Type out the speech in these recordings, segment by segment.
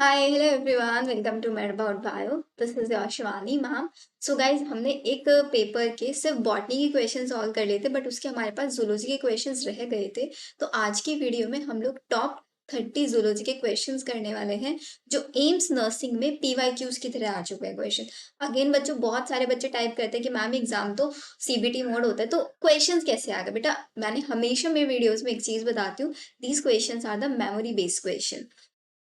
Hi hello everyone, welcome to made about bio. This is your Shivani ma'am. So guys, हमने एक paper के सिर्फ botany के question solve कर लिए थे, बट उसके हमारे पास जूलॉजी के क्वेश्चंस रह गए थे। तो आज की वीडियो में हम लोग टॉप 30 जूलॉजी के क्वेश्चंस करने वाले हैं, जो एम्स नर्सिंग में पीवाईक्यूज की तरह आ चुके हैं क्वेश्चन। अगेन बच्चों, बहुत सारे बच्चे टाइप करते हैं कि मैम एग्जाम तो सीबीटी मोड होता है, तो क्वेश्चन कैसे आ गए। बेटा, मैंने हमेशा मेरे वीडियोज में एक चीज बताती हूँ, these question are the memory based question.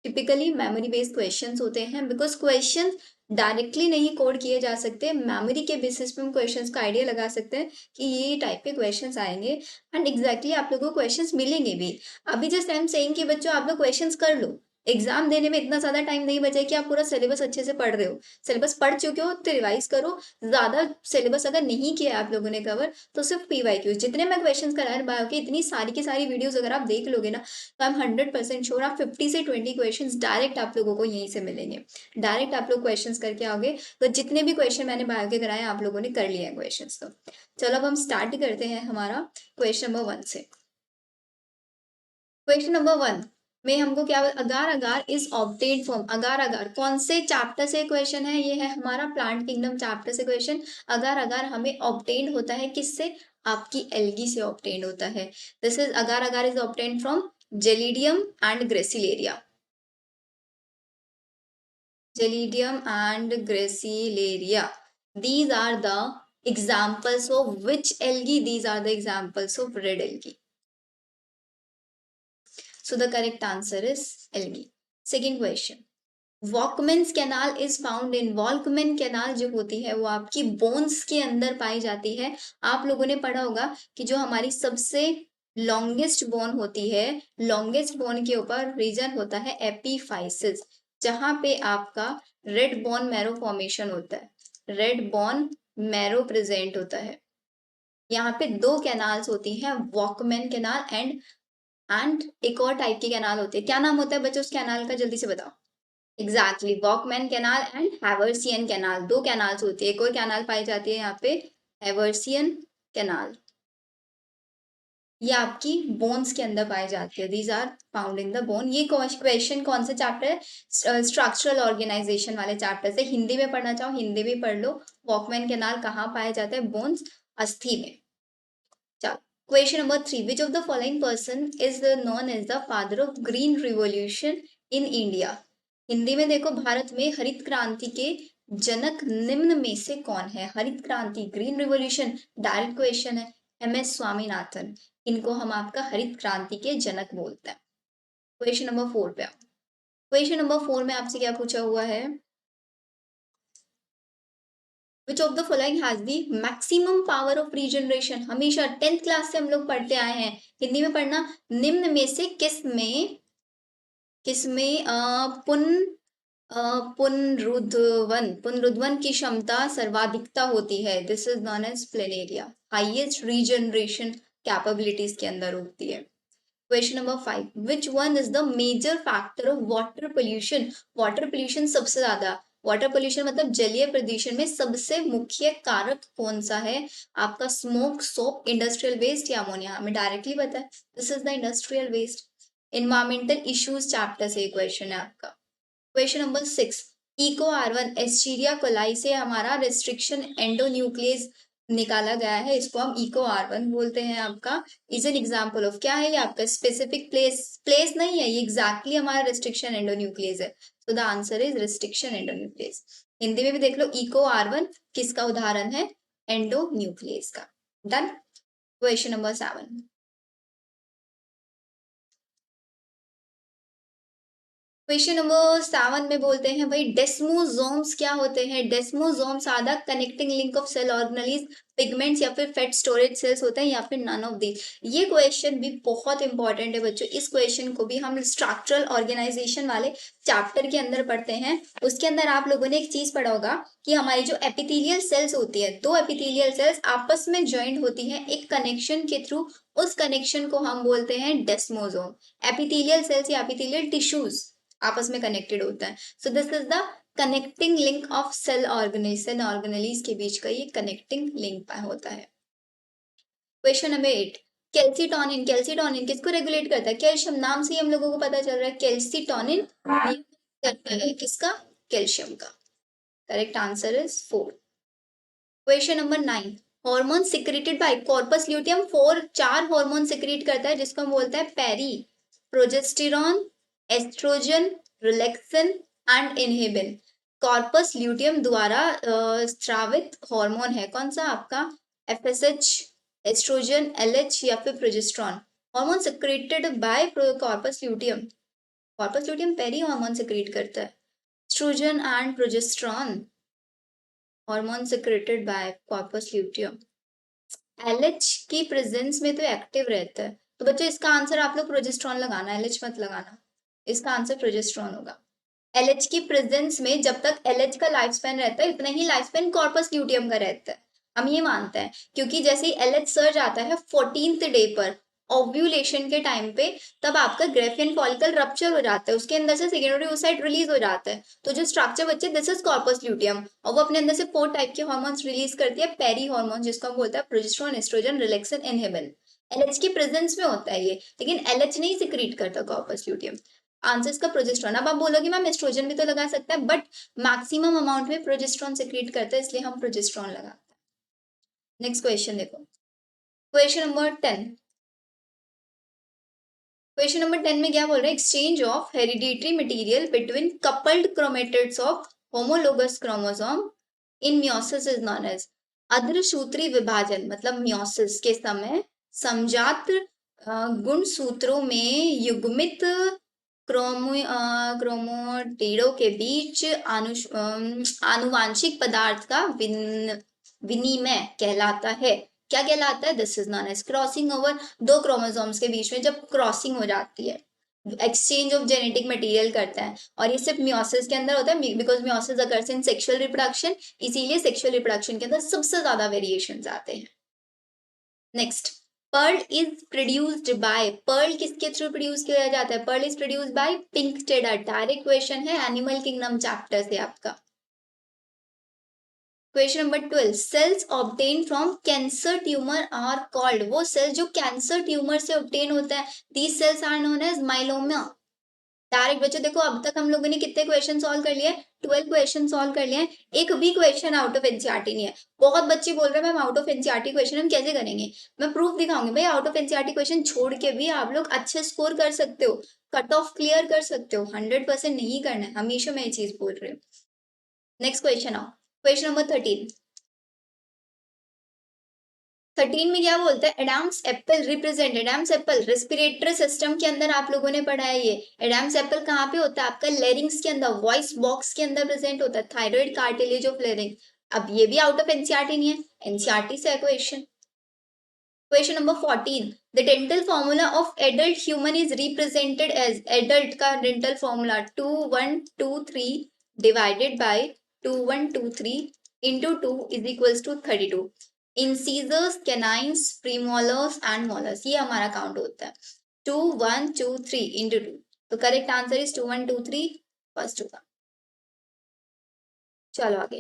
Typically memory based questions होते हैं, बिकॉज क्वेश्चन डायरेक्टली नहीं कोड किए जा सकते। मेमोरी के बेसिस पे हम क्वेश्चंस का आइडिया लगा सकते हैं कि ये टाइप के क्वेश्चंस आएंगे, एंड एग्जैक्टली आप लोगों को क्वेश्चंस मिलेंगे भी। अभी जस्ट आई एम सेइंग कि बच्चों आप लोग क्वेश्चंस कर लो, एग्जाम देने में इतना ज्यादा टाइम नहीं बचे कि आप पूरा सिलेबस अच्छे से पढ़ रहे हो। सिलेबस पढ़ चुके हो तो रिवाइज करो। ज्यादा सिलेबस अगर नहीं किया आप लोगों ने कवर, तो सिर्फ पीवाईक्यूज जितने मैं क्वेश्चंस करा बायो के, इतनी सारी की सारी वीडियोस अगर आप देख लोगे ना, तो आई एम 100% श्योर आप 50 से 20 क्वेश्चंस डायरेक्ट आप लोगों को यहीं से मिलेंगे। डायरेक्ट आप लोग क्वेश्चंस करके आओगे, तो जितने भी क्वेश्चन मैंने बायो के कराए आप लोगों ने कर लिए हैं क्वेश्चंस। तो चलो अब हम स्टार्ट करते हैं हमारा क्वेश्चन नंबर 1 से। क्वेश्चन नंबर 1 में हमको क्या, अगार अगार इज ऑब्टेन्ड फ्रॉम। अगार अगार कौन से चैप्टर से क्वेश्चन है? ये है हमारा प्लांट किंगडम चैप्टर से क्वेश्चन। अगार अगार हमें ऑब्टेन्ड होता है किससे? आपकी एल्गी से ऑब्टेन्ड होता है। This is agar agar is obtained from gelidium and gracilaria. Gelidium and Gracilaria. These are the examples of which algae? These are the examples of red algae. So the correct answer is algae. Second question. Volkmann's canal is found in. Volkmann canal जो होती है वो आपकी bones के अंदर पाई जाती है। आप लोगों ने पढ़ा होगा कि जो हमारी सबसे लॉन्गेस्ट बोन होती है, लॉन्गेस्ट बोन के ऊपर रीजन होता है एपीफाइसिस, जहां पे आपका रेड बोन मैरो फॉर्मेशन होता है। रेड बोन मैरो प्रेजेंट होता है। यहाँ पे दो कैनाल्स होती हैं, वॉकमैन कैनाल एंड एक और टाइप की कैनाल होती है। क्या नाम होता है बच्चों उस कैनाल का? जल्दी से बताओ। Exactly, Walkman canal and Haversian canal, दो कैनाल्स होती है। एक और कैनाल पाई जाती है यहाँ पे, हैवर्सियन कैनाल। ये आपकी बोन्स के अंदर पाई जाती है। These are found in the bone. ये क्वेश्चन कौन से चैप्टर है? स्ट्रक्चरल ऑर्गेनाइजेशन वाले चैप्टर से। हिंदी में पढ़ना चाहो हिंदी में पढ़ लो। वॉकमैन कैनाल कहाँ पाया जाता है? बोन्स, अस्थि में। चलो, question number 3, which of the following person is known as the father of green revolution in India? Hindi में देखो, भारत में हरित क्रांति के जनक निम्न में से कौन है? हरित क्रांति, ग्रीन रिवॉल्यूशन, डायरेक्ट क्वेश्चन है। एमएस स्वामीनाथन, इनको हम आपका हरित क्रांति के जनक बोलते हैं। क्वेश्चन नंबर 4 पे आओ। क्वेश्चन नंबर 4 में आपसे क्या पूछा हुआ है? विच of the following has the maximum power of regeneration? हमेशा 10th क्लास से हम लोग पढ़ते आए हैं, हिंदी में पढ़ना। निम्न में से किसमें पुनरुद्वन की क्षमता सर्वाधिकता होती है? This is known as planaria. Highest regeneration capabilities के अंदर होती है। Question number 5, which one is the major factor of water pollution? Water pollution सबसे ज्यादा, वाटर पोल्यूशन मतलब जलीय प्रदूषण में सबसे मुख्य कारक कौन सा है? आपका स्मोक, सोप, इंडस्ट्रियल वेस्ट या अमोनिया? हमें डायरेक्टली पता है, this is the industrial waste. Environmental issues chapter से क्वेश्चन है आपका। Question number 6, eco R1 Escherichia coli से हमारा रेस्ट्रिक्शन एंडोन्यूक्लियस निकाला गया है, इसको हम इको R1 बोलते हैं। आपका इज एन एग्जांपल ऑफ, क्या है ये आपका? स्पेसिफिक प्लेस नहीं है, ये एग्जैक्टली हमारा रेस्ट्रिक्शन एंडोन्यूक्लियस है। So the answer is restriction endonuclease. Hindi में भी देख लो, इको R1 किसका उदाहरण है? एंडोन्यूक्लियस का। Done. Question number 7, question number 7 में बोलते हैं भाई, डेस्मोसोम्स क्या होते हैं? Desmosomes are the connecting link of cell organelles, pigments या फिर फैट स्टोरेज सेल्स होते हैं, या फिर नन ऑफ दीज। ये क्वेश्चन भी बहुत इंपॉर्टेंट है बच्चों। इस क्वेश्चन को भी हम स्ट्रक्चरल ऑर्गेनाइजेशन वाले चैप्टर के अंदर पढ़ते हैं। उसके अंदर आप लोगों ने एक चीज पढ़ा होगा कि हमारी जो एपिथेलियल सेल्स होती है, दो एपिथेलियल सेल्स आपस में ज्वाइंट होती है एक कनेक्शन के थ्रू। उस कनेक्शन को हम बोलते हैं डेस्मोसोम। एपिथेलियल सेल्स या एपिथेलियल टिश्यूज आपस में कनेक्टेड होता है। So this is the connecting link of cell organelles के बीच का ये कनेक्टिंग लिंक होता है। Question number 8, calcitonin. कैल्सीटोनिन किसको रेगुलेट करता है? कैल्शियम, नाम से ही हम लोगों को पता चल रहा है कैल्सीटोनिन करता है किसका? कैल्शियम का। Correct answer is 4। Question number 9, hormone secreted by corpus luteum. 4 hormone secrete करता है जिसको हम बोलते हैं पेरी, progesterone, estrogen, relaxin and inhibin. Corpus luteum द्वारा स्रावित हार्मोन है कौन सा आपका? एफएसएच, एस्ट्रोजन, एलएच या फिर progesterone. Hormone secreted by corpus luteum. Corpus luteum पेरी हार्मोन सिक्रेट करता है। Estrogen and progesterone hormone secreted by corpus luteum. LH की प्रेजेंस में तो एक्टिव रहता है। तो बच्चों इसका आंसर आप लोग प्रोजेस्टेरॉन लगाना, एलएच मत लगाना। इसका आंसर प्रोजेस्टेरॉन होगा। एलएच की प्रेजेंस में जब तक एलएच का लाइफ स्पैन रहता है उतना ही लाइफ स्पैन कॉर्पस ल्यूटियम का रहता है, हम ये मानते हैं। क्योंकि जैसे ही एलएच सर्ज आता है 14th डे पर ओव्यूलेशन के टाइम पे, तब आपका ग्रेफियन फॉलिकल रप्चर हो जाता है, उसके अंदर से सेकेंडरी oocyte रिलीज हो जाता है। तो जो स्ट्रक्चर बच्चे दिस इज कॉर्पस ल्यूटियम, और वो अपने अंदर से 4 टाइप के हार्मोन्स रिलीज करती है, पेरी हार्मोन जिसको हम बोलते हैं progesterone, estrogen, relaxin, inhibin. LH की प्रेजेंस में होता है ये, लेकिन एलएच नहीं सिक्रीट करता कॉर्पस ल्यूटियम। आंसर इसका प्रोजेस्टेरॉन। अब आप बोलोगे मैम एस्ट्रोजन भी तो लगा सकता है, बट मैक्सिमम अमाउंट में प्रोजेस्टेरॉन सिक्रीट करता है, इसलिए हम प्रोजेस्टेरॉन लगाते हैं। नेक्स्ट क्वेश्चन देखो, क्वेश्चन नंबर 10। क्वेश्चन नंबर 10 में क्या बोल रहे हैं? Exchange of hereditary material between coupled chromatids of homologous chromosome in meiosis is known as. अर्धसूत्री विभाजन मतलब मियोसिस के समय समजात गुणसूत्रों में युग्मित क्रोमोटिडों के बीच आनुवांशिक पदार्थ का विनिमय कहलाता है। क्या कहलाता है? This is known as crossing over. 2 chromosomes के बीच में जब क्रॉसिंग हो जाती है, एक्सचेंज ऑफ जेनेटिक मटेरियल करता है, और ये सिर्फ मियोसिस के अंदर होता है, because meiosis occurs in sexual reproduction, इसीलिए सेक्सुअल रिप्रोडक्शन के अंदर सबसे ज्यादा वेरिएशंस आते हैं। Next, pearl is produced by, pearl किसके थ्रू प्रोड्यूस किया जाता है? Pearl is produced by Pinctada. Direct question है, एनिमल किंगडम चैप्टर से आपका। Question number 12, cells obtain from cancer tumour are called. वो सेल्स जो कैंसर ट्यूमर से ऑब्टेन होता है, these cells are known as myeloma. Direct बच्चों देखो, अब तक हम लोगों ने कितने क्वेश्चन सॉल्व कर लिए? 12 क्वेश्चन सॉल्व कर लिए। एक भी क्वेश्चन आउट ऑफ एनसीईआरटी नहीं है। बहुत बच्चे बोल रहे हैं ma'am out of NCERT question हम कैसे करेंगे? मैं प्रूफ दिखाऊंगी भाई, आउट ऑफ एनसीईआरटी क्वेश्चन छोड़ के भी आप लोग अच्छे स्कोर कर सकते हो, कट ऑफ क्लियर कर सकते हो। 100% नहीं करना है, हमेशा मैं ये चीज बोल रही हूँ। नेक्स्ट क्वेश्चन आओ, क्वेश्चन नंबर 13। 13 में क्या बोलते हैं? Adam's apple represent, Adam's apple respiratory system के अंदर आप लोगों ने पढ़ा है ये। एडम्स एप्पल कहाँ पे होता है? आपका लेरिंग्स के अंदर, वॉइस बॉक्स के अंदर प्रेजेंट होता है, थायराइड कार्टिलेज ऑफ लेरिंग। अब ये भी आउट ऑफ एनसीईआरटी नहीं है, एनसीईआरटी से है question. Question number 14, the dental formula of adult human is represented as, adult का dental formula 2123 divided by 2123 into 2 is equals to 32। Incisors, canines, premolars and molars, ये हमारा काउंट होता है 2123 into 2। तो करेक्ट आंसर इज 2123 फर्स्ट होगा। चलो आगे,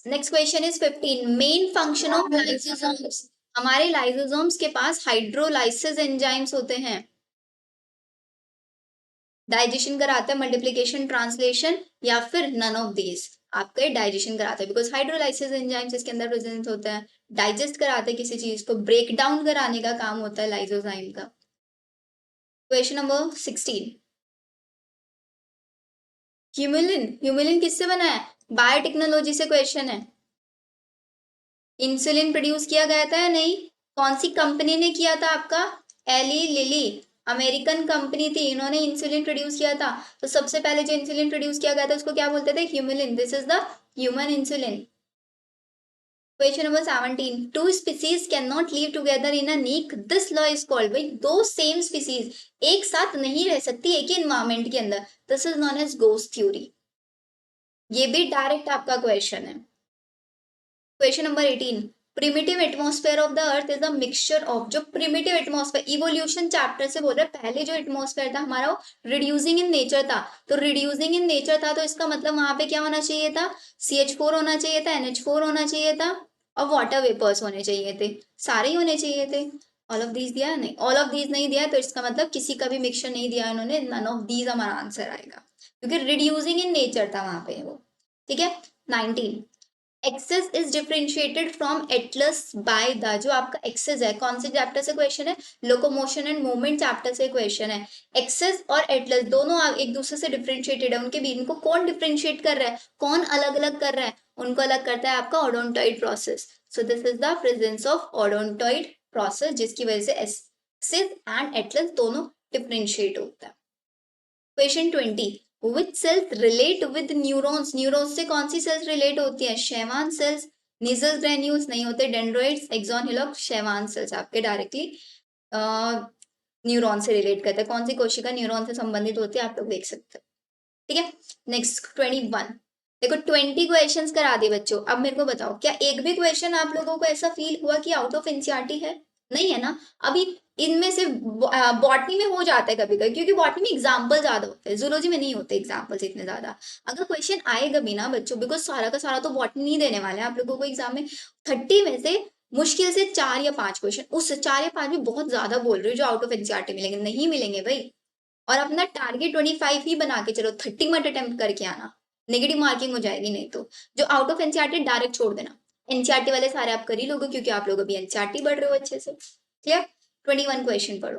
next question is 15, main function of lysosomes. हमारे लाइसोसोम्स के पास हाइड्रोलाइसिस एंजाइम्स होते हैं, डाइजेशन कराते हैं, मल्टीप्लिकेशन, ट्रांसलेशन, या फिर नन ऑफ दीज। आपका डाइजेशन कराते हैं बिकॉज हाइड्रोलाइसिस एंजाइम्स इसके अंदर प्रेजेंट होता है। डाइजेस्ट कराते हैं किसी चीज को, ब्रेक डाउन कराने का काम होता है लाइसोजाइम का। क्वेश्चन नंबर 16, ह्यूमिलिन, ह्यूमिलिन किससे बना है? बायोटेक्नोलॉजी से क्वेश्चन है। इंसुलिन प्रोड्यूस किया गया था या नहीं? कौन सी कंपनी ने किया था? आपका एली लिली, अमेरिकन कंपनी थी, इन्होंने इंसुलिन प्रोड्यूस किया था। तो सबसे पहले जो इंसुलिन प्रोड्यूस किया गया था उसको क्या बोलते थे? Humulin. This is the human insulin. Question number 17, two species can not live together in a niche, this law is called. भाई दो सेम स्पीसीज एक साथ नहीं रह सकती एक ही एनवायरमेंट के अंदर, this is known as Gause theory. ये भी डायरेक्ट आपका क्वेश्चन है। Question number 18, primitive atmosphere of the earth is a mixture of, जो प्रिमिटिव एटमॉस्फेयर इवोल्यूशन चैप्टर से बोल रहे हैं, पहले जो एटमॉस्फेयर था हमारा वो रिड्यूसिंग इन नेचर था। तो रिड्यूसिंग इन नेचर था तो इसका मतलब वहां पे क्या होना चाहिए था? CH4 होना चाहिए था, NH4 होना चाहिए था, और वाटर वेपर्स होने चाहिए थे, सारे ही होने चाहिए थे। ऑल ऑफ दीज दिया है? नहीं, ऑल ऑफ दीज नहीं दिया है, तो इसका मतलब किसी का भी मिक्सचर नहीं दिया है उन्होंने, नन ऑफ दीज हमारा आंसर आएगा, क्योंकि रिड्यूसिंग इन नेचर था वहां पे वो। ठीक है। 19, axis is differentiated from atlas by the, जो आपका एक्सेस है कौन से चैप्टर से क्वेश्चन है? लोकोमोशन एंड मूवमेंट चैप्टर से क्वेश्चन है। एक्सेस और एटलस दोनों एक दूसरे से डिफरेंशिएटेड है, उनके बीच, इनको कौन डिफरेंशिएट कर रहा है, कौन अलग अलग कर रहा है? उनको अलग करता है आपका odontoid process. So this is the presence of odontoid process, जिसकी वजह से एक्सेस एंड एटलस दोनों डिफरेंशिएट होता है। Question 20, which cells relate with neurons? Neurons से कौन सी सेल्स रिलेट होती है? शेवान सेल्स, निजल ग्रेन्यूल्स नहीं होते, डेंड्रोइड्स, एक्सॉन हिलॉक, शेवान सेल्स आपके डायरेक्टली न्यूरॉन से रिलेट करते हैं। कौन सी कोशिका न्यूरॉन से संबंधित होती है आप लोग देख सकते हो। ठीक है। नेक्स्ट 21, देखो 20 क्वेश्चंस करा दिए बच्चों। अब मेरे को बताओ, क्या एक भी क्वेश्चन आप लोगों को ऐसा फील हुआ कि आउट ऑफ एनसीईआरटी है? नहीं है ना। अभी इनमें से बॉटनी में हो जाता है कभी कभी, क्योंकि बॉटनी में एग्जाम्पल ज्यादा होते हैं, जूलॉजी में नहीं होते एग्जाम्पल्स इतने ज्यादा। अगर क्वेश्चन आएगा भी ना बच्चों, बिकॉज सारा का सारा तो बॉटनी नहीं देने वाले हैं आप लोगों को एग्जाम में। 30 में से मुश्किल से 4 या 5 क्वेश्चन, उस 4 या 5 भी बहुत ज्यादा बोल रही हूँ, जो आउट ऑफ एनसीईआरटी मिलेंगे, नहीं मिलेंगे भाई। और अपना टारगेट 25 ही बना के चलो, 30 मत अटेम्प्ट करके आना, नेगेटिव मार्किंग हो जाएगी नहीं तो। जो आउट ऑफ एनसीईआरटी डायरेक्ट छोड़ देना, एनसीईआरटी वाले सारे आप कर ही लोगे, क्योंकि आप लोग अभी एनसीईआरटी पढ़ रहे हो अच्छे से। क्लियर। 21 क्वेश्चन पढ़ो।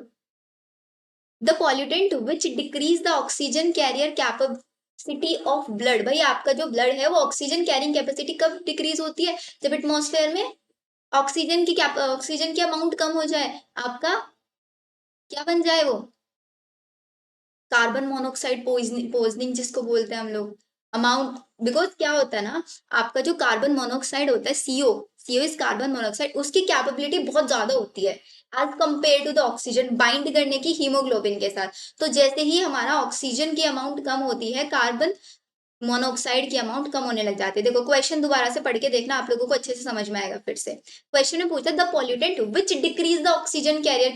The pollutant which decrease the oxygen carrier capacity of blood. भाई आपका जो ब्लड है वो ऑक्सीजन कैरिंग कैपेसिटी कब डिक्रीज होती है? जब एटमॉस्फेयर में ऑक्सीजन की अमाउंट कम हो जाए, आपका क्या बन जाए वो? कार्बन मोनोऑक्साइड पोइजनिंग जिसको बोलते हैं हम लोग। अमाउंट, बिकॉज क्या होता है ना, आपका जो कार्बन मोनोऑक्साइड होता है, सीओ इज कार्बन मोनोऑक्साइड, उसकी कैपेबिलिटी बहुत ज्यादा होती है as compare to the oxygen, bind करने की हीमोग्लोबिन के साथ। तो जैसे ही हमारा ऑक्सीजन की अमाउंट कम होती है, कार्बन मोनोऑक्साइड की अमाउंट कम होने लग जाती है। देखो क्वेश्चन दोबारा से पढ़ के देखना, आप लोगों को अच्छे से समझ में आएगा। फिर से क्वेश्चन में पूछा, the pollutant which decrease the oxygen carrier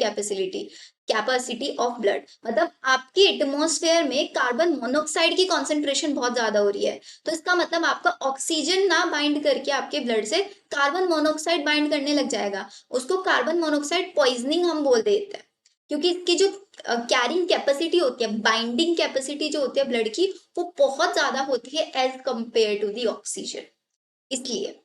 capacity of blood, मतलब आपके एटमॉस्फेयर में कार्बन मोनोऑक्साइड की कॉन्सेंट्रेशन बहुत ज्यादा हो रही है, तो इसका मतलब आपका ऑक्सीजन ना बाइंड करके आपके ब्लड से कार्बन मोनोऑक्साइड बाइंड करने लग जाएगा। उसको कार्बन मोनोऑक्साइड पॉइजनिंग हम बोल देते हैं, क्योंकि इसकी जो कैरिंग कैपेसिटी होती है, बाइंडिंग कैपेसिटी जो होती है ब्लड की, वो बहुत ज्यादा होती है as compare to the oxygen, इसलिए।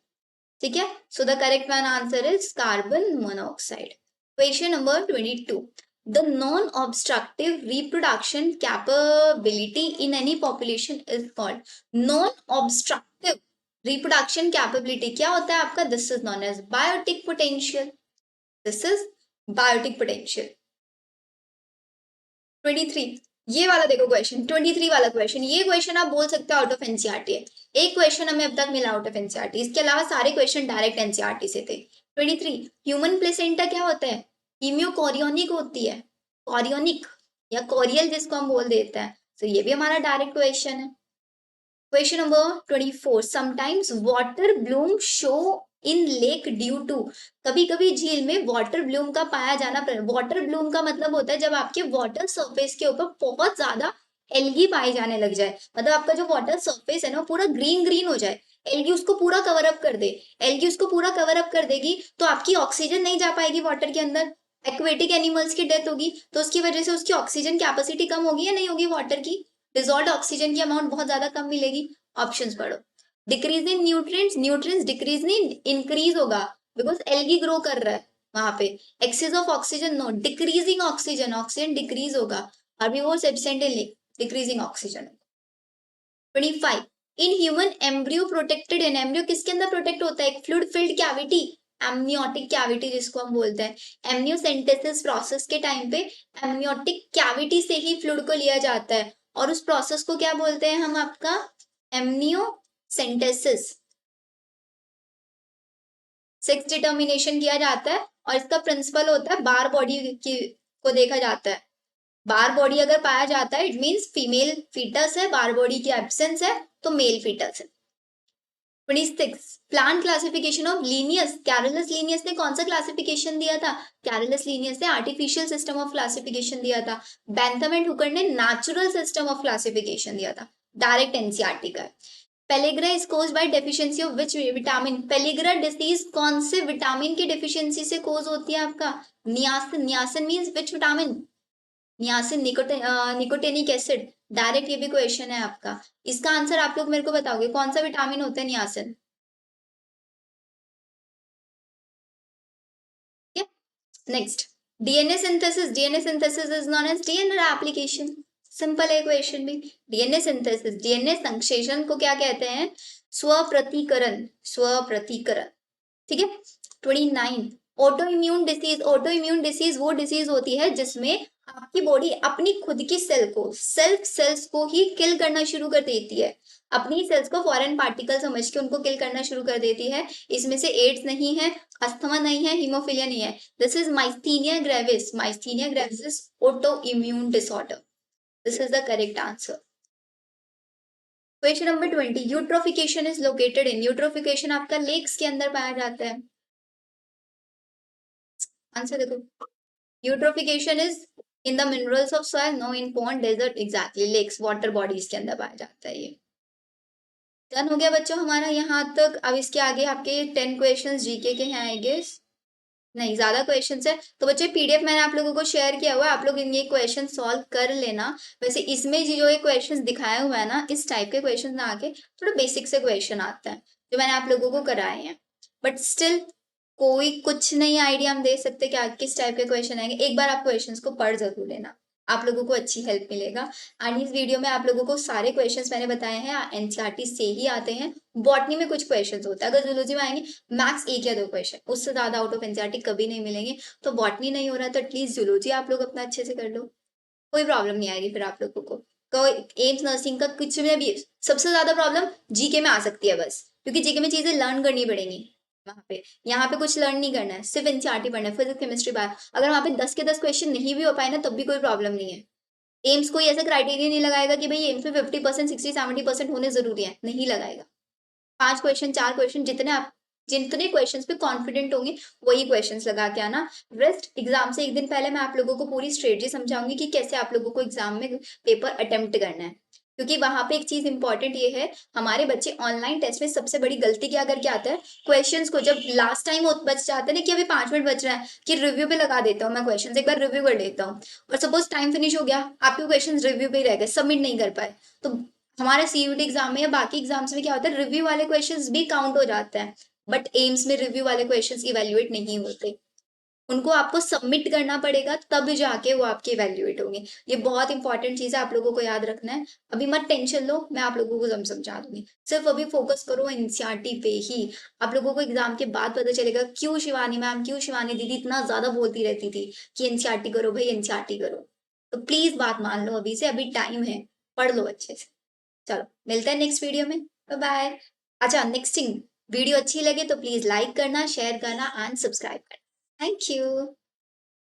ठीक है। So the correct one answer is carbon monoxide. Question number 22, the non obstructive reproduction capability in any population is called. Non obstructive reproduction capability क्या होता है आपका? This is known as biotic potential. This is biotic potential. 23, ये वाला देखो question, 23 वाला question, ये question आप बोल सकते हो आउट ऑफ एनसीईआरटी है। एक क्वेश्चन हमें अब तक मिला आउट ऑफ एनसीईआरटी, इसके अलावा सारे क्वेश्चन डायरेक्ट एनसीईआरटी से थे। 23, ह्यूमन प्लेसेंटा क्या होता है? हीमियोकोरियोनिक होती है, कोरियोनिक या कोरियल जिसको हम बोल देते हैं। तो ये भी हमारा डायरेक्ट क्वेश्चन है। Question number 24, sometimes water bloom show in lake due to. कभी कभी झील में वाटर ब्लूम का पाया जाना। वाटर ब्लूम का मतलब होता है जब आपके वाटर सरफेस के ऊपर बहुत ज्यादा एल्गी पाई जाने लग जाए, मतलब आपका जो वाटर सरफेस है ना पूरा ग्रीन ग्रीन हो जाए, एल्गी उसको पूरा कवर अप कर दे। एल्गी उसको पूरा कवर अप कर देगी तो आपकी ऑक्सीजन नहीं जा पाएगी वाटर के अंदर, एक्वेटिक एनिमल्स की डेथ होगी, तो उसकी वजह से उसकी ऑक्सीजन कैपेसिटी कम होगी या नहीं होगी वाटर की? डिजॉल्व ऑक्सीजन की अमाउंट बहुत ज्यादा कम मिलेगी। ऑप्शंस पढ़ो। Decrease in nutrients, nutrients decrease नहीं इंक्रीज होगा, बिकॉज एल्गी ग्रो कर रहा है वहां पे। Excess of oxygen no, decreasing oxygen, oxygen decrease होगा। Herbivores absent in decreasing oxygen. 25, in human embryo protected in, embryo किसके अंदर प्रोटेक्ट होता है? एक fluid filled cavity, amniotic cavity जिसको हम बोलते हैं। एमनियोसेंटेसिस प्रोसेस के टाइम पे एमनियोटिक कैविटी से ही फ्लूइड को लिया जाता है, और उस प्रोसेस को क्या बोलते हैं हम आपका? एमनियोसेंटेसिस। सेक्स डिटर्मिनेशन किया जाता है, और इसका प्रिंसिपल होता है बार बॉडी की को देखा जाता है। बार बॉडी अगर पाया जाता है इट मींस फीमेल फीटस है, बार बॉडी की एब्सेंस है तो मेल फीटस है। 26, plant classification of Linnaeus. Carolus Linnaeus ने कौन सा क्लासिफिकेशन दिया था? कैरोलस लीनियस ने आर्टिफिशियल सिस्टम ऑफ क्लासिफिकेशन दिया था। बेंथम एंड हुकर ने नेचुरल सिस्टम ऑफ क्लासिफिकेशन दिया था। डायरेक्ट एनसीईआरटी का है। Pellagra is caused by deficiency of which vitamin? Pellagra disease कौन से विटामिन की डेफिशिएंसी से कोज होती है आपका? Niacin. Niacin means which vitamin? Niacin, nicotinic acid. Direct ये भी क्वेश्चन है आपका। इसका आंसर आप लोग मेरे को बताओगे, कौन सा विटामिन होता है niacin? Next, DNA synthesis. DNA synthesis is known as DNA application. Simple है क्वेश्चन भी। डीएनए सिंथेसिस, डीएनए संश्लेषण को क्या कहते हैं? स्वप्रतिकरण। स्वप्रतिकरण, ठीक है। 29, auto immune disease. Auto immune disease वो डिसीज होती है जिसमें आपकी बॉडी अपनी खुद की सेल को, सेल्फ सेल्स को ही किल करना शुरू कर देती है। अपनी सेल्स को फॉरेन पार्टिकल समझ के उनको किल करना शुरू कर देती है। इसमें से एड्स नहीं है, अस्थमा नहीं है, हीमोफीलिया नहीं है। This is myasthenia gravis. Myasthenia gravis is autoimmune disorder. This is the correct answer. Question number 20, eutrophication is located in. Eutrophication आपका लेक्स के अंदर पाया जाता है। आंसर देखो, eutrophication is in the minerals of soil, no in pond, desert, exactly lakes, water bodies के अंदर पाया जाता है ये। डन हो गया बच्चों हमारा यहाँ तक। अब इसके आगे आपके 10 क्वेश्चंस जीके के हैं आई गेस। नहीं, ज्यादा क्वेश्चंस है तो बच्चे पीडीएफ मैंने आप लोगों को शेयर किया हुआ है, आप लोग ये क्वेश्चन सॉल्व कर लेना। वैसे इसमें जो ये क्वेश्चंस दिखाया हुआ है ना, इस टाइप के क्वेश्चन ना आके थोड़ा बेसिक से क्वेश्चन आता है जो मैंने आप लोगों को कराए हैं। बट स्टिल कोई कुछ नहीं आइडिया हम दे सकते कि किस टाइप के क्वेश्चन आएंगे। एक बार आप क्वेश्चंस को पढ़ जरूर लेना, आप लोगों को अच्छी हेल्प मिलेगा। एंड इस वीडियो में आप लोगों को सारे क्वेश्चंस मैंने बताए हैं एनसीईआरटी से ही आते हैं। बॉटनी में कुछ क्वेश्चंस होते हैं, अगर जूलॉजी में आएंगे मैक्स 1 या 2 क्वेश्चन, उससे ज्यादा आउट ऑफ एनसीईआरटी कभी नहीं मिलेंगे। तो बॉटनी नहीं हो रहा तो एटलीस्ट जूलॉजी आप लोग अपना अच्छे से कर लो, कोई प्रॉब्लम नहीं आएगी फिर आप लोगों को। कोई एम्स नर्सिंग का कुछ में भी सबसे ज्यादा प्रॉब्लम जीके में आ सकती है बस, क्योंकि जीके में चीजें लर्न करनी पड़ेंगी। वहां पे यहाँ पे कुछ लर्न नहीं करना है, सिर्फ एनसीईआरटी पढ़ना है, फिजिक्स केमिस्ट्री बायो। अगर वहां पे 10 के 10 क्वेश्चन नहीं भी हो पाए ना तब भी कोई प्रॉब्लम नहीं है। एम्स कोई ऐसा क्राइटेरिया नहीं लगाएगा कि भाई एम्स में 50%, 60-70% होने जरूरी है, नहीं लगाएगा। 5 क्वेश्चन, 4 क्वेश्चन, जितने क्वेश्चंस पे कॉन्फिडेंट होंगे वही क्वेश्चंस लगा के आना। रेस्ट एग्जाम से एक दिन पहले मैं आप लोगों को पूरी स्ट्रेटजी समझाऊंगी कि कैसे आप लोगों को एग्जाम में पेपर अटेम्प्ट करना है। क्योंकि वहां पे एक चीज इंपॉर्टेंट ये है, हमारे बच्चे ऑनलाइन टेस्ट में सबसे बड़ी गलती क्या करके आता है, क्वेश्चंस को जब लास्ट टाइम बच जाते हैं ना कि अभी 5 मिनट बच रहा है कि रिव्यू पे लगा देता हूँ मैं क्वेश्चन, एक बार रिव्यू कर लेता हूँ, और सपोज टाइम फिनिश हो गया, आपके क्वेश्चन रिव्यू पे ही रह गए, सबमिट नहीं कर पाए। तो हमारे सीयूटी एग्जाम में या बाकी एग्जाम्स में क्या होता है, रिव्यू वाले क्वेश्चंस भी काउंट हो जाते हैं, बट एम्स में रिव्यू वाले क्वेश्चंस इवेल्युएट नहीं होते। उनको आपको सबमिट करना पड़ेगा तब जाके वो आपके इवेल्युएट होंगे। ये बहुत इंपॉर्टेंट चीज है, आप लोगों को याद रखना है। अभी मत टेंशन लो, मैं आप लोगों को समझा दूंगी। सिर्फ अभी फोकस करो एनसीईआरटी पे ही। आप लोगों को एग्जाम के बाद पता चलेगा क्यों शिवानी मैम, क्यों शिवानी दीदी इतना ज्यादा बोलती रहती थी कि एनसीईआरटी करो भाई, एनसीईआरटी करो। तो प्लीज बात मान लो, अभी से, अभी टाइम है, पढ़ लो अच्छे से। चलो मिलते हैं नेक्स्ट वीडियो में, बाय बाय। अच्छा, नेक्स्ट थिंग, वीडियो अच्छी लगे तो प्लीज लाइक करना, शेयर करना एंड सब्सक्राइब करना। Thank you.